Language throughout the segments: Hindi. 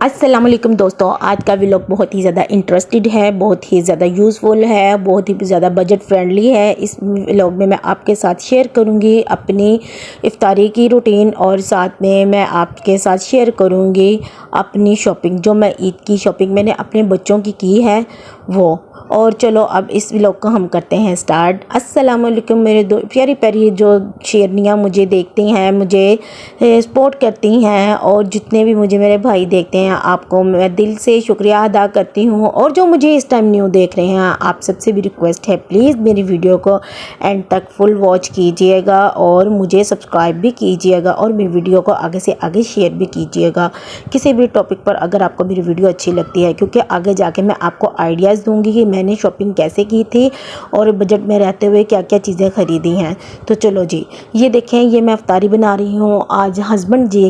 अस्सलाम वालेकुम दोस्तों, आज का व्लॉग बहुत ही ज़्यादा इंटरेस्टेड है, बहुत ही ज़्यादा यूज़फुल है, बहुत ही ज़्यादा बजट फ्रेंडली है। इस व्लॉग में मैं आपके साथ शेयर करूंगी अपनी इफ्तारी की रूटीन और साथ में मैं आपके साथ शेयर करूंगी अपनी शॉपिंग, जो मैं ईद की शॉपिंग मैंने अपने बच्चों की है वो। और चलो अब इस व्लॉग को हम करते हैं स्टार्ट। अस्सलाम वालेकुम मेरे दो प्यारी प्यारी जो शेरनियाँ मुझे देखती हैं, मुझे सपोर्ट करती हैं, और जितने भी मुझे मेरे भाई देखते हैं, आपको मैं दिल से शुक्रिया अदा करती हूँ। और जो मुझे इस टाइम न्यू देख रहे हैं, आप सबसे भी रिक्वेस्ट है, प्लीज़ मेरी वीडियो को एंड तक फुल वॉच कीजिएगा और मुझे सब्सक्राइब भी कीजिएगा और मेरी वीडियो को आगे से आगे शेयर भी कीजिएगा किसी भी टॉपिक पर अगर आपको मेरी वीडियो अच्छी लगती है, क्योंकि आगे जाके मैं आपको आइडियाज़ दूंगी कि मैंने शॉपिंग कैसे की थी और बजट में रहते हुए क्या क्या चीज़ें ख़रीदी हैं। तो चलो जी, ये देखें, ये मैं इफ्तारी बना रही हूँ। आज हस्बैंड जी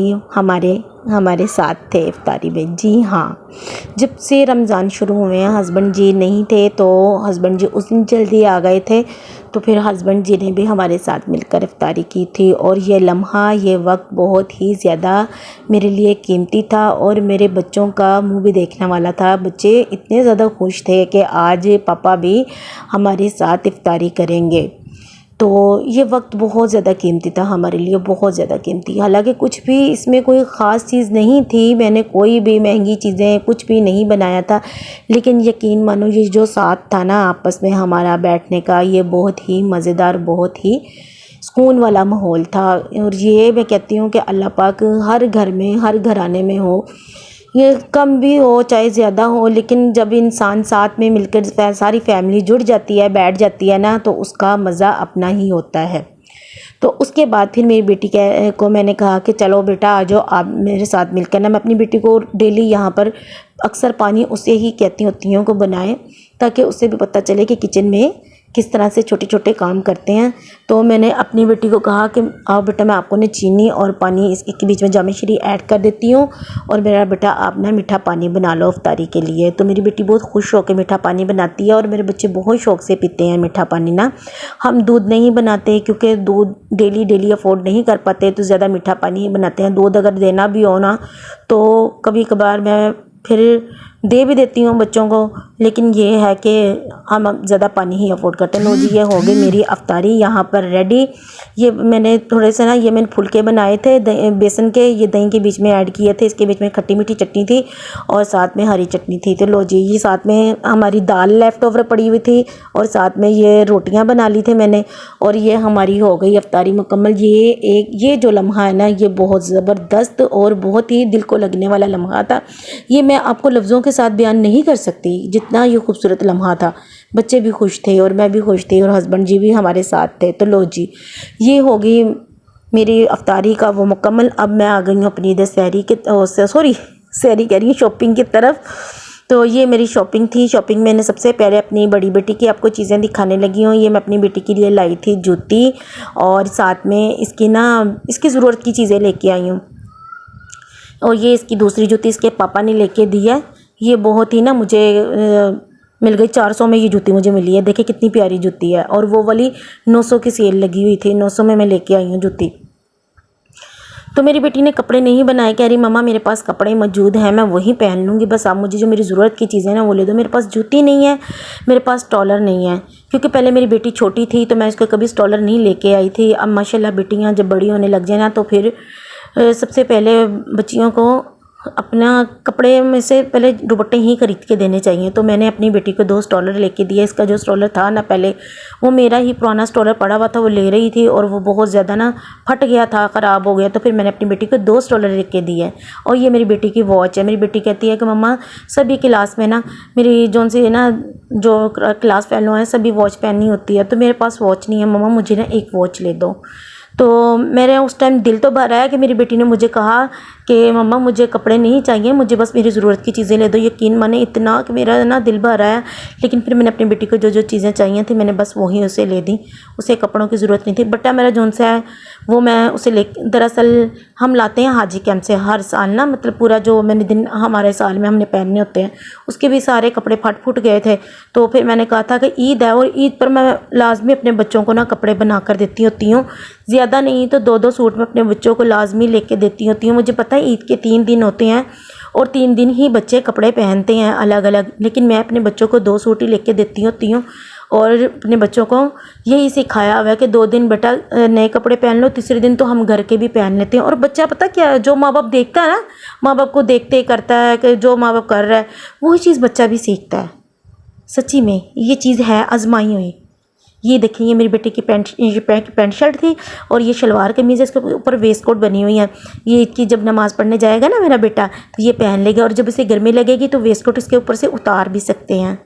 हमारे साथ थे इफ्तारी में। जी हाँ, जब से रमज़ान शुरू हुए हैं हस्बैंड जी नहीं थे, तो हस्बैंड जी उस दिन जल्दी आ गए थे, तो फिर हस्बैंड जी ने भी हमारे साथ मिलकर इफ्तारी की थी। और ये लम्हा, ये वक्त बहुत ही ज़्यादा मेरे लिए कीमती था और मेरे बच्चों का मुंह भी देखने वाला था। बच्चे इतने ज़्यादा खुश थे कि आज पापा भी हमारे साथ इफ्तारी करेंगे। तो ये वक्त बहुत ज़्यादा कीमती था हमारे लिए, बहुत ज़्यादा कीमती। हालांकि कुछ भी इसमें कोई ख़ास चीज़ नहीं थी, मैंने कोई भी महंगी चीज़ें कुछ भी नहीं बनाया था, लेकिन यकीन मानो ये जो साथ था ना आपस में हमारा बैठने का, ये बहुत ही मज़ेदार, बहुत ही सुकून वाला माहौल था। और ये मैं कहती हूँ कि अल्लाह पाक हर घर में, हर घराने में हो, ये कम भी हो चाहे ज़्यादा हो, लेकिन जब इंसान साथ में मिलकर सारी फैमिली जुड़ जाती है, बैठ जाती है ना, तो उसका मज़ा अपना ही होता है। तो उसके बाद फिर मेरी बेटी को मैंने कहा कि चलो बेटा आ जाओ आप मेरे साथ मिलकर ना। मैं अपनी बेटी को डेली यहाँ पर अक्सर पानी उससे ही कहती होती हूँ को बनाए, ताकि उससे भी पता चले कि किचन में किस तरह से छोटे छोटे काम करते हैं। तो मैंने अपनी बेटी को कहा कि आओ बेटा, मैं आपको ना चीनी और पानी इसके बीच में जामे श्री ऐड कर देती हूँ, और मेरा बेटा आप ना मीठा पानी बना लो इफ्तारी के लिए। तो मेरी बेटी बहुत खुश होकर मीठा पानी बनाती है और मेरे बच्चे बहुत शौक़ से पीते हैं मीठा पानी ना। हम दूध नहीं बनाते क्योंकि दूध डेली डेली अफोर्ड नहीं कर पाते, तो ज़्यादा मीठा पानी ही बनाते हैं। दूध अगर देना भी हो ना, तो कभी कभार मैं फिर दे भी देती हूँ बच्चों को, लेकिन ये है कि हम ज़्यादा पानी ही अफोर्ड करते हैं। लो जी, ये हो गई मेरी अफ्तारी यहाँ पर रेडी। ये मैंने थोड़े से ना, ये मैंने फुलके बनाए थे बेसन के, ये दही के बीच में ऐड किए थे। इसके बीच में खट्टी मीठी चटनी थी और साथ में हरी चटनी थी। तो लो जी, ये साथ में हमारी दाल लेफ़्ट ओवर पड़ी हुई थी और साथ में ये रोटियाँ बना ली थी मैंने, और ये हमारी हो गई अफ्तारी मुकम्मल। ये जो लम्हा है ना, ये बहुत ज़बरदस्त और बहुत ही दिल को लगने वाला लम्हा था। ये मैं आपको लफ्ज़ों के साथ बयान नहीं कर सकती जितना ये खूबसूरत लम्हा था। बच्चे भी खुश थे और मैं भी खुश थी और हस्बैंड जी भी हमारे साथ थे। तो लो जी, ये हो गई मेरी अफ्तारी का वो मुकम्मल। अब मैं आ गई हूँ अपनी इधर सहरी कह रही हूँ शॉपिंग की तरफ। तो ये मेरी शॉपिंग थी। शॉपिंग मैंने सबसे पहले अपनी बड़ी बेटी की आपको चीज़ें दिखाने लगी हूँ। ये मैं अपनी बेटी के लिए लाई थी जूती, और साथ में इसकी ज़रूरत की चीज़ें लेके आई हूँ। और ये इसकी दूसरी जूती इसके पापा ने लेके दी है। ये बहुत ही ना मुझे मिल गई, 400 में ये जूती मुझे मिली है। देखिए कितनी प्यारी जूती है, और वो वाली 900 की सेल लगी हुई थी, 900 में मैं लेके आई हूँ जूती। तो मेरी बेटी ने कपड़े नहीं बनाए, कह रही मम्मा मेरे पास कपड़े मौजूद हैं, मैं वही पहन लूँगी, बस आप मुझे जो मेरी ज़रूरत की चीज़ें ना वो ले दो। मेरे पास जूती नहीं है, मेरे पास स्टॉलर नहीं है, क्योंकि पहले मेरी बेटी छोटी थी तो मैं इसको कभी स्टॉलर नहीं लेके आई थी। अब माशाल्लाह बेटियाँ जब बड़ी होने लग जाए ना, तो फिर सबसे पहले बच्चियों को अपना कपड़े में से पहले दुपट्टे ही खरीद के देने चाहिए। तो मैंने अपनी बेटी को 2 स्टॉलर लेके दिए। इसका जो स्टॉलर था ना, पहले वो मेरा ही पुराना स्टॉलर पड़ा हुआ था, वो ले रही थी और वो बहुत ज़्यादा ना फट गया था, ख़राब हो गया। तो फिर मैंने अपनी बेटी को 2 स्टॉलर लेके दिए। और ये मेरी बेटी की वॉच है। मेरी बेटी कहती है कि मम्मा सभी क्लास में ना मेरी जो क्लास फेलो हैं सभी वॉच पहननी होती है, तो मेरे पास वॉच नहीं है मम्मा, मुझे ना एक वॉच ले दो। तो मेरे उस टाइम दिल तो भर आया कि मेरी बेटी ने मुझे कहा कि मम्मा मुझे कपड़े नहीं चाहिए, मुझे बस मेरी ज़रूरत की चीज़ें ले दो। यकीन माने इतना कि मेरा ना दिल भर आया। लेकिन फिर मैंने अपनी बेटी को जो जो चीज़ें चाहिए थी मैंने बस वही उसे ले दी। उसे कपड़ों की ज़रूरत नहीं थी। बट्टा मेरा जोन सा है वो मैं उसे ले, दरअसल हम लाते हैं हाजी कैंप से हर साल ना, मतलब पूरा जो मैंने दिन हमारे साल में हमने पहनने होते हैं उसके भी सारे कपड़े फट फुट गए थे। तो फिर मैंने कहा था कि ईद है और ईद पर मैं लाजमी अपने बच्चों को ना कपड़े बना कर देती होती हूँ, ज़्यादा नहीं तो 2-2 सूट मैं अपने बच्चों को लाजमी लेके देती होती हूँ। मुझे पता है ईद के 3 दिन होते हैं और 3 दिन ही बच्चे कपड़े पहनते हैं अलग अलग, लेकिन मैं अपने बच्चों को 2 सूट ही लेके देती होती हूँ और अपने बच्चों को यही सिखाया हुआ है कि 2 दिन बेटा नए कपड़े पहन लो, तीसरे दिन तो हम घर के भी पहन लेते हैं। और बच्चा पता क्या है, जो माँ बाप देखता है ना, माँ बाप को देखते ही करता है कि जो माँ बाप कर रहा है वही चीज़ बच्चा भी सीखता है। सच्ची में ये चीज़ है आजमाई हुई। ये देखिए, ये मेरी बेटी की पैंट शर्ट थी और ये शलवार कमीज़ है, इसके ऊपर वेस्ट कोट बनी हुई है। ये कि जब नमाज़ पढ़ने जाएगा ना मेरा बेटा तो ये पहन लेगा, और जब इसे गर्मी लगेगी तो वेस्ट कोट इसके ऊपर से उतार भी सकते हैं।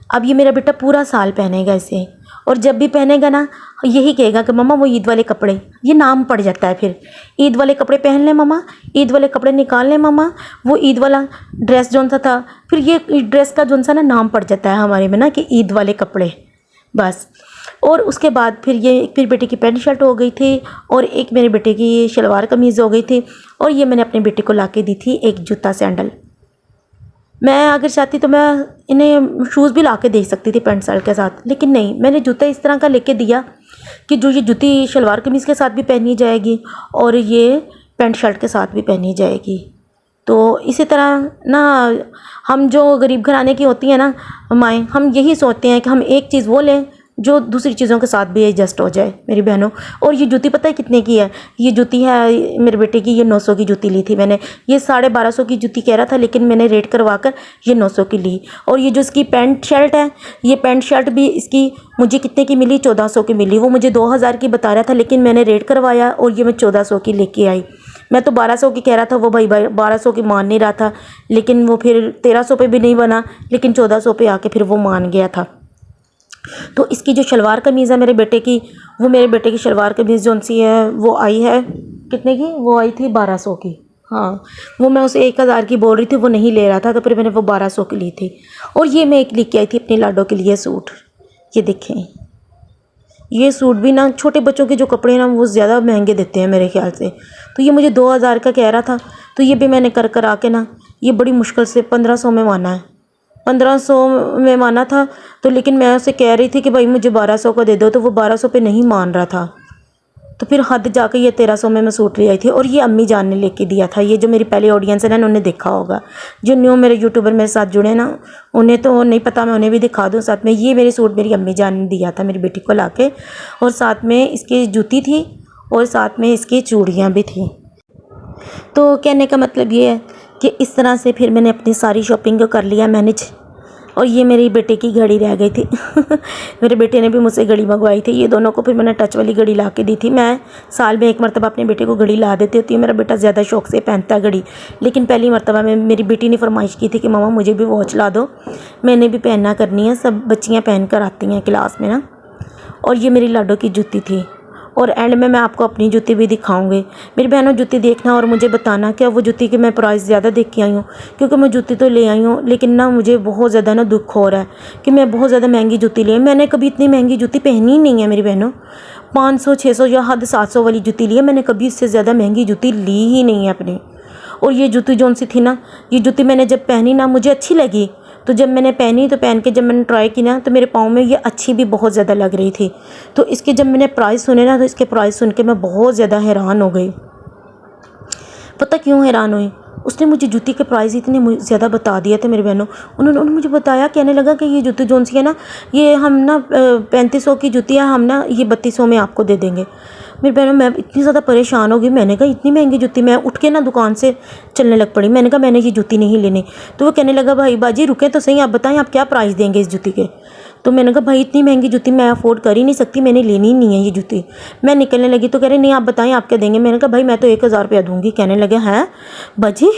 अब ये मेरा बेटा पूरा साल पहनेगा इसे, और जब भी पहनेगा ना यही कहेगा कि मम्मा वो ईद वाले कपड़े, ये नाम पड़ जाता है फिर, ईद वाले कपड़े पहन ले मम्मा, ईद वाले कपड़े निकाल ले मम्मा, वो ईद वाला ड्रेस जौन सा था, फिर ये ड्रेस का जौन सा ना नाम पड़ जाता है हमारे में ना कि ईद वाले कपड़े, बस। और उसके बाद फिर बेटे की पैंट शर्ट हो गई थी और एक मेरे बेटे की शलवार कमीज़ हो गई थी, और ये मैंने अपने बेटे को ला के दी थी एक जूता सैंडल। मैं अगर चाहती तो मैं इन्हें शूज़ भी ला के दे सकती थी पैंट शर्ट के साथ, लेकिन नहीं, मैंने जूता इस तरह का लेके दिया कि जो ये जूती शलवार कमीज़ के साथ भी पहनी जाएगी और ये पैंट शर्ट के साथ भी पहनी जाएगी। तो इसी तरह ना हम जो गरीब घराने की होती हैं ना माएँ, हम यही सोचते हैं कि हम एक चीज़ वो लें जो दूसरी चीज़ों के साथ भी एडजस्ट हो जाए मेरी बहनों। और ये जूती पता है कितने की है? ये जूती है मेरे बेटे की, ये 900 की जूती ली थी मैंने। ये 1250 की जूती कह रहा था, लेकिन मैंने रेट करवा कर ये 900 की ली। और ये जो इसकी पैंट शर्ट है, ये पैंट शर्ट भी इसकी मुझे कितने की मिली? 1400 की मिली। वो मुझे 2000 की बता रहा था, लेकिन मैंने रेट करवाया और ये मैं 1400 की लेके आई। मैं तो 1200 की कह रहा था, वो भाई 1200 की मान नहीं रहा था, लेकिन वो फिर 1300 पे भी नहीं बना, लेकिन 1400 पे आके फिर वो मान गया था। तो इसकी जो शलवार कमीज़ है मेरे बेटे की, वो मेरे बेटे की शलवार कमीज़ जो सी है वो आई है कितने की? वो आई थी 1200 की। हाँ, वो मैं उसे 1000 की बोल रही थी, वो नहीं ले रहा था, तो फिर मैंने वो 1200 की ली थी। और ये मैं एक लेके आई थी अपने लाडो के लिए सूट। ये देखें, ये सूट भी ना छोटे बच्चों के जो कपड़े ना वो ज़्यादा महंगे देते हैं मेरे ख्याल से। तो ये मुझे 2000 का कह रहा था, तो ये भी मैंने कर आके ना ये बड़ी मुश्किल से 1500 में माना है। 1500 में माना था, तो लेकिन मैं उसे कह रही थी कि भाई मुझे 1200 का दे दो, तो वो 1200 पे नहीं मान रहा था। तो फिर हद जाके ये 1300 में मैं सूट ले आई थी। और ये अम्मी जान ने लेके दिया था। ये जो मेरी पहली ऑडियंस है ना, उन्होंने देखा होगा। जो न्यू मेरे यूट्यूबर मेरे साथ जुड़े ना, उन्हें तो नहीं पता, मैं उन्हें भी दिखा दूँ साथ में। ये मेरे सूट मेरी अम्मी जान ने दिया था मेरी बेटी को ला के, और साथ में इसकी जूती थी और साथ में इसकी चूड़ियाँ भी थी। तो कहने का मतलब ये है कि इस तरह से फिर मैंने अपनी सारी शॉपिंग को कर लिया मैनेज। और ये मेरी बेटे की घड़ी रह गई थी मेरे बेटे ने भी मुझसे घड़ी मंगवाई थी। ये दोनों को फिर मैंने टच वाली घड़ी ला के दी थी। मैं साल में एक मरतबा अपने बेटे को घड़ी ला देती होती हूँ। मेरा बेटा ज़्यादा शौक से पहनता है घड़ी, लेकिन पहली मरतबा में मेरी बेटी ने फरमाइश की थी कि मामा मुझे भी वॉच ला दो, मैंने भी पहनना करनी है। सब बच्चियाँ पहन कर आती हैं क्लास में ना। और ये मेरी लाडो की जूती थी। और एंड में मैं आपको अपनी जूती भी दिखाऊंगी। मेरी बहनों, जूती देखना और मुझे बताना क्या वो जूती की मैं प्राइस ज़्यादा देख के आई हूँ, क्योंकि मैं जूती तो ले आई हूँ, लेकिन ना मुझे बहुत ज़्यादा ना दुख हो रहा है कि मैं बहुत ज़्यादा महंगी जूती ली है। मैंने कभी इतनी महंगी जूती पहनी ही नहीं है मेरी बहनों। 500 600 या हद 700 वाली जूती ली है मैंने, कभी इससे ज़्यादा महंगी जूती ली ही नहीं है अपनी। और ये जूती जौन सी थी ना, ये जूती मैंने जब पहनी ना मुझे अच्छी लगी, तो जब मैंने पहनी तो पहन के जब मैंने ट्राई की ना, तो मेरे पाँव में ये अच्छी भी बहुत ज़्यादा लग रही थी। तो इसके जब मैंने प्राइस सुने ना, तो इसके प्राइस सुन के मैं बहुत ज़्यादा हैरान हो गई। पता क्यों हैरान हुई? उसने मुझे जूती के प्राइस इतने ज़्यादा बता दिए थे मेरे बहनों। उन्होंने मुझे बताया, कहने लगा कि ये जूती जौन सी है ना, ये हम ना 3500 की जूती है, हम ना ये 3200 में आपको दे देंगे। मेरी बहनों, मैं इतनी ज़्यादा परेशान हो गई। मैंने कहा इतनी महंगी जूती, मैं उठ के ना दुकान से चलने लग पड़ी। मैंने कहा मैंने ये जूती नहीं लेनी। तो वो कहने लगा भाई बाजी रुके तो सही, आप बताएं आप क्या प्राइस देंगे इस जूती के। तो मैंने कहा भाई इतनी महंगी जूती मैं अफोर्ड कर ही नहीं सकती, मैंने लेनी ही नहीं है ये जूती। मैं निकलने लगी तो कह रहे नहीं आप बताएं आप क्या देंगे। मैंने कहा भाई मैं तो 1000 रुपया दूँगी। कहने लगे हैं बाजी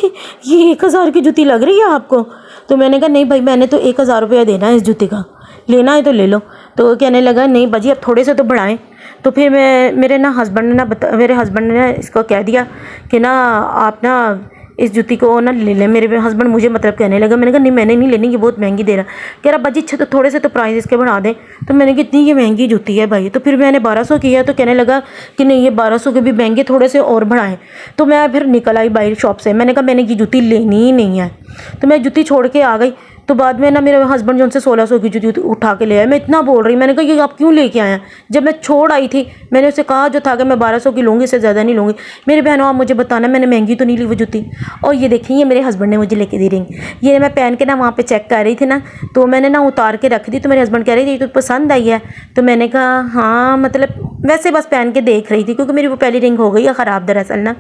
ये 1000 की जूती लग रही है आपको? तो मैंने कहा नहीं भाई मैंने तो 1000 रुपया देना है इस जूती का, लेना है तो ले लो। तो कहने लगा नहीं बाजी अब थोड़े से तो बढ़ाएं। तो फिर मेरे हस्बैंड ने ना इसको कह दिया कि ना आप ना इस जूती को ना ले लें। मेरे हस्बैंड मुझे मतलब कहने लगा। मैंने कहा नहीं मैंने नहीं लेनी, ये बहुत महंगी दे रहा। कह रहा बाजी तो थोड़े से तो प्राइस इसके बढ़ा दें। तो मैंने कहा इतनी ये महंगी जूती है भाई। तो फिर मैंने 1200 किया, तो कहने लगा कि नहीं ये 1200 के भी महंगे, थोड़े से और बढ़ाएं। तो मैं फिर निकल आई बाहर शॉप से। मैंने कहा मैंने ये जूती लेनी ही नहीं है। तो मैं जूती छोड़ के आ गई। तो बाद में ना मेरे हस्बैंड जो उनसे 1600 की जूती उठा के ले आए। मैं इतना बोल रही, मैंने कहा ये आप क्यों लेके आए हैं? जब मैं छोड़ आई थी मैंने उसे कहा जो था कि मैं 1200 की लूँगी, इससे ज़्यादा नहीं लूँगी। मेरी बहनों आप मुझे बताना मैंने महंगी तो नहीं ली वो जूती। और ये देखिए ये मेरे हस्बैंड ने मुझे लेके दी रिंग। ये मैं पहन के ना वहाँ पर चेक कर रही थी ना, तो मैंने ना उतार के रख दी। तो मेरे हस्बैंड कह रहे थे ये तो पसंद आई है। तो मैंने कहा हाँ, मतलब वैसे बस पहन के देख रही थी, क्योंकि मेरी वो पहली रिंग हो गई है ख़राब दरअसल ना।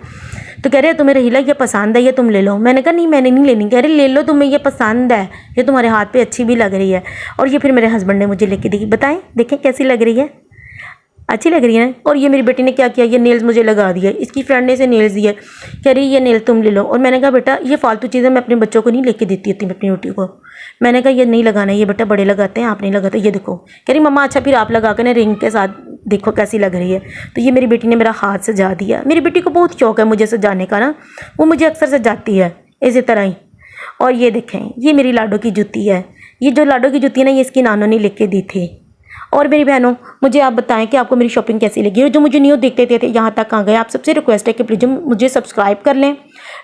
तो कह रहे तुम्हें रहीला ये पसंद है, ये तुम ले लो। मैंने कहा नहीं मैंने नहीं लेनी। कह रहे ले लो, तुम्हें ये पसंद है, ये तुम्हारे हाथ पे अच्छी भी लग रही है। और ये फिर मेरे हस्बैंड ने मुझे लेके दी। बताएं देखें कैसी लग रही है, अच्छी लग रही है ना। और ये मेरी बेटी ने क्या किया, ये नेल्स मुझे लगा दिया। इसकी फ्रेंड ने इसे नेल्स दिए, कह रही ये नेल तुम ले लो। और मैंने कहा बेटा ये फालतू चीज़ें मैं अपने बच्चों को नहीं लेके देती होती अपनी बेटी को। मैंने कहा ये नहीं लगाना, ये बेटा बड़े लगाते हैं, आप नहीं लगाते। ये देखो, कह रही मम्मा अच्छा फिर आप लगा के ना रिंग के साथ देखो कैसी लग रही है। तो ये मेरी बेटी ने मेरा हाथ सजा दिया। मेरी बेटी को बहुत शौक है मुझे सजाने का ना, वो मुझे अक्सर सजाती है इसी तरह ही। और ये देखें ये मेरी लाडो की जूती है। ये जो लाडो की जूती है ना ये इसकी नानों ने लेके दी थी। और मेरी बहनों मुझे आप बताएं कि आपको मेरी शॉपिंग कैसी लगी। और जो मुझे न्यू देखते थे यहाँ तक आ गए, आप सबसे रिक्वेस्ट है कि प्लीज़ मुझे सब्सक्राइब कर लें,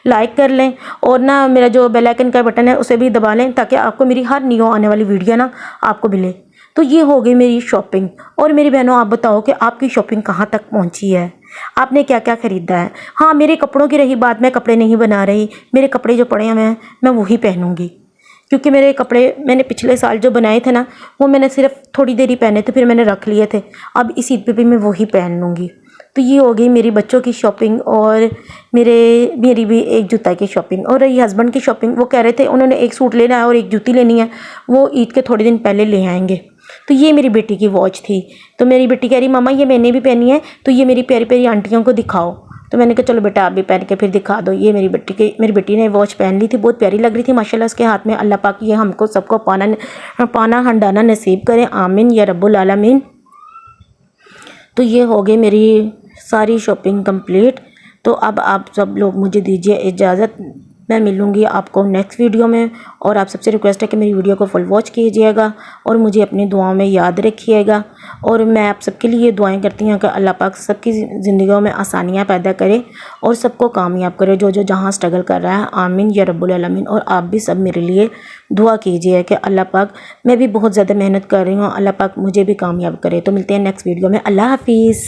लाइक कर लें, और ना मेरा जो बेल आइकन का बटन है उसे भी दबा लें, ताकि आपको मेरी हर न्यू आने वाली वीडियो ना आपको मिले। तो ये हो गई मेरी शॉपिंग। और मेरी बहनों आप बताओ कि आपकी शॉपिंग कहाँ तक पहुँची है, आपने क्या क्या ख़रीदा है। हाँ मेरे कपड़ों की रही बात, मैं कपड़े नहीं बना रही। मेरे कपड़े जो पड़े हुए हैं मैं वही पहनूँगी, क्योंकि मेरे कपड़े मैंने पिछले साल जो बनाए थे ना वो मैंने सिर्फ थोड़ी देर ही पहने थे, फिर मैंने रख लिए थे। अब इस ईद पे भी मैं वही पहन लूँगी। तो ये हो गई मेरी बच्चों की शॉपिंग और मेरी भी एक जूता की शॉपिंग। और रही हस्बैंड की शॉपिंग, वो कह रहे थे उन्होंने एक सूट लेना है और एक जूती लेनी है, वो ईद के थोड़े दिन पहले ले आएंगे। तो ये मेरी बेटी की वॉच थी। तो मेरी बेटी कह रही मम्मा ये मैंने भी पहनी है, तो ये मेरी प्यारी प्यारी आंटियों को दिखाओ। तो मैंने कहा चलो बेटा आप भी पहन के फिर दिखा दो। ये मेरी बेटी ने वॉच पहन ली थी, बहुत प्यारी लग रही थी माशाल्लाह उसके हाथ में। अल्लाह पाक ये हमको सबको पाना हंडाना नसीब करे, आमीन या रब्बुल आलमीन। तो ये हो गई मेरी सारी शॉपिंग कंप्लीट। तो अब आप सब लोग मुझे दीजिए इजाज़त, मैं मिलूँगी आपको नेक्स्ट वीडियो में। और आप सबसे रिक्वेस्ट है कि मेरी वीडियो को फुल वॉच कीजिएगा और मुझे अपनी दुआओं में याद रखिएगा। और मैं आप सबके लिए दुआएं करती हूँ कि अल्लाह पाक सबकी ज़िंदगियों में आसानियाँ पैदा करे और सबको कामयाब करे जो जो जहाँ स्ट्रगल कर रहा है, आमीन या रब्बुल आलमीन। और आप भी सब मेरे लिए दुआ कीजिए कि अल्लाह पाक, मैं भी बहुत ज़्यादा मेहनत कर रही हूँ, अल्लाह पाक मुझे भी कामयाब करे। तो मिलते हैं नेक्स्ट वीडियो में। अल्लाह हाफिज़।